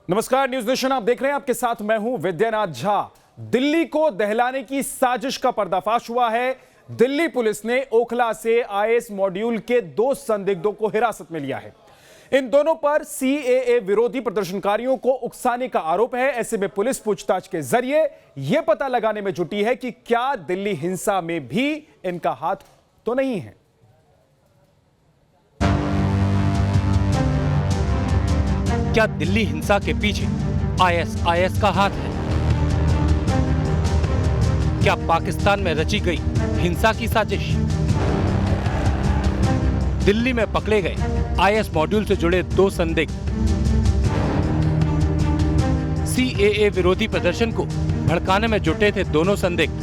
नमस्कार, news nation आप देख रहे हैं। आपके साथ मैं हूं विद्यानाथ झा। दिल्ली को दहलाने की साजिश का पर्दाफाश हुआ है। दिल्ली पुलिस ने ओखला से आईएस मॉड्यूल के 2 संदिग्धों को हिरासत में लिया है। इन दोनों पर सीएए विरोधी प्रदर्शनकारियों को उकसाने का आरोप है। ऐसे में पुलिस पूछताछ के जरिए यह पता लगाने में जुटी है कि क्या दिल्ली हिंसा में भी इनका हाथ तो नहीं है। क्या दिल्ली हिंसा के पीछे आईएसआईएस का हाथ है? क्या पाकिस्तान में रची गई हिंसा की साजिश? दिल्ली में पकड़े गए आईएस मॉड्यूल से जुड़े 2 संदिग्ध सीएए विरोधी प्रदर्शन को भड़काने में जुटे थे। दोनों संदिग्ध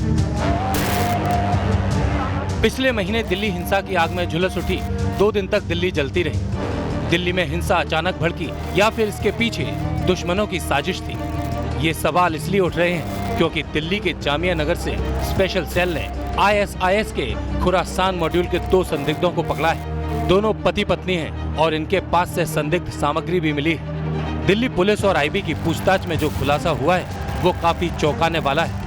पिछले महीने दिल्ली हिंसा की आग में झुलस उठी। 2 दिन तक दिल्ली जलती रही। दिल्ली में हिंसा अचानक भड़की या फिर इसके पीछे दुश्मनों की साजिश थी? ये सवाल इसलिए उठ रहे हैं क्योंकि दिल्ली के जामिया नगर से स्पेशल सेल ने आईएसआईएस के खुरासान मॉड्यूल के 2 संदिग्धों को पकड़ा है। दोनों पति पत्नी हैं और इनके पास से संदिग्ध सामग्री भी मिली है। दिल्ली पुलिस और आईबी की पूछताछ में जो खुलासा हुआ है वो काफी चौंकाने वाला है।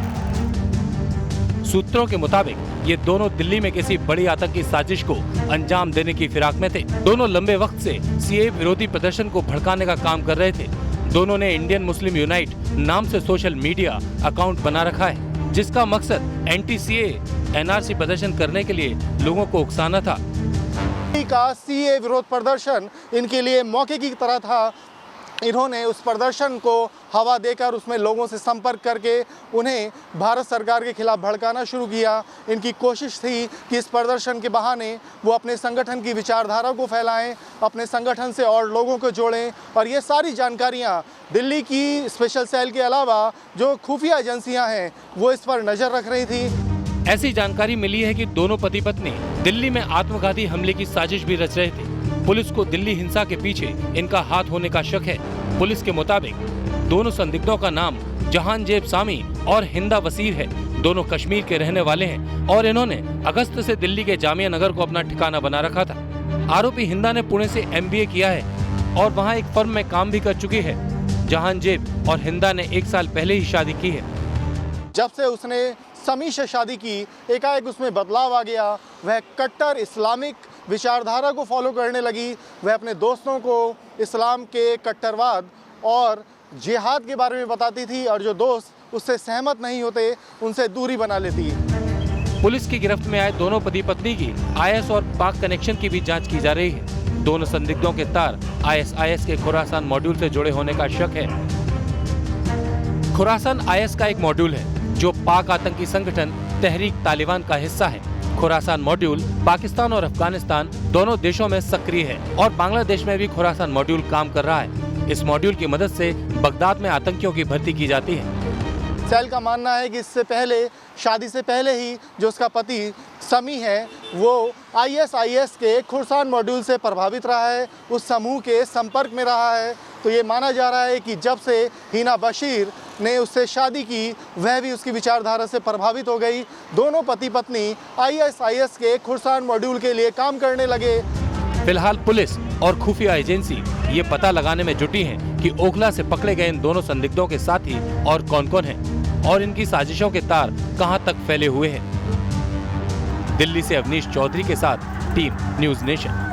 सूत्रों के मुताबिक ये दोनों दिल्ली में किसी बड़ी आतंकी साजिश को अंजाम देने की फिराक में थे। दोनों लंबे वक्त से सीएए विरोधी प्रदर्शन को भड़काने का काम कर रहे थे। दोनों ने इंडियन मुस्लिम यूनाइट नाम से सोशल मीडिया अकाउंट बना रखा है, जिसका मकसद एंटी सीएए एनआरसी प्रदर्शन करने के लिए लोगों को उकसाना था। का सीएए विरोध प्रदर्शन इनके लिए मौके की तरह था। इन्होंने उस प्रदर्शन को हवा देकर उसमें लोगों से संपर्क करके उन्हें भारत सरकार के खिलाफ भड़काना शुरू किया। इनकी कोशिश थी कि इस प्रदर्शन के बहाने वो अपने संगठन की विचारधारा को फैलाएं, अपने संगठन से और लोगों को जोड़ें। और ये सारी जानकारियां दिल्ली की स्पेशल सेल के अलावा जो खुफिया एजेंसियां हैं वो इस पर नज़र रख रही थी। ऐसी जानकारी मिली है कि दोनों पति पत्नी दिल्ली में आत्मघाती हमले की साजिश भी रच रहे थे। पुलिस को दिल्ली हिंसा के पीछे इनका हाथ होने का शक है। पुलिस के मुताबिक दोनों संदिग्धों का नाम जहांजेब सामी और हिंदा वसीर है। दोनों कश्मीर के रहने वाले हैं और इन्होंने अगस्त से दिल्ली के जामिया नगर को अपना ठिकाना बना रखा था। आरोपी हिंदा ने पुणे से एमबीए किया है और वहां एक फर्म में काम भी कर चुकी है। जहांजेब और हिंदा ने 1 साल पहले ही शादी की है। जब से उसने समी से शादी की, एकाएक उसमें बदलाव आ गया। वह कट्टर इस्लामिक विचारधारा को फॉलो करने लगी। वह अपने दोस्तों को इस्लाम के कट्टरवाद और जिहाद के बारे में बताती थी और जो दोस्त उससे सहमत नहीं होते उनसे दूरी बना लेती। पुलिस की गिरफ्त में आए दोनों पति पत्नी की आईएस और पाक कनेक्शन की भी जांच की जा रही है। दोनों संदिग्धों के तार आईएसआईएस के खुरासान मॉड्यूल से जुड़े होने का शक है। खुरासान आईएस का एक मॉड्यूल है जो पाक आतंकी संगठन तहरीक तालिबान का हिस्सा है। खुरासान मॉड्यूल पाकिस्तान और अफगानिस्तान दोनों देशों में सक्रिय है और बांग्लादेश में भी खुरासान मॉड्यूल काम कर रहा है। इस मॉड्यूल की मदद से बगदाद में आतंकियों की भर्ती की जाती है। सेल का मानना है कि इससे पहले, शादी से पहले ही जो उसका पति समी है वो आईएसआईएस के खुरासान मॉड्यूल से प्रभावित रहा है, उस समूह के संपर्क में रहा है। तो ये माना जा रहा है कि जब से हिना बशीर ने उससे शादी की वह भी उसकी विचारधारा से प्रभावित हो गई। दोनों पति पत्नी आईएसआईएस के खुरासान मॉड्यूल के लिए काम करने लगे। फिलहाल पुलिस और खुफिया एजेंसी ये पता लगाने में जुटी है कि ओखला से पकड़े गए इन दोनों संदिग्धों के साथी और कौन-कौन हैं और इनकी साजिशों के तार कहां तक फैले हुए हैं। दिल्ली से अवनीश चौधरी के साथ टीम न्यूज नेशन।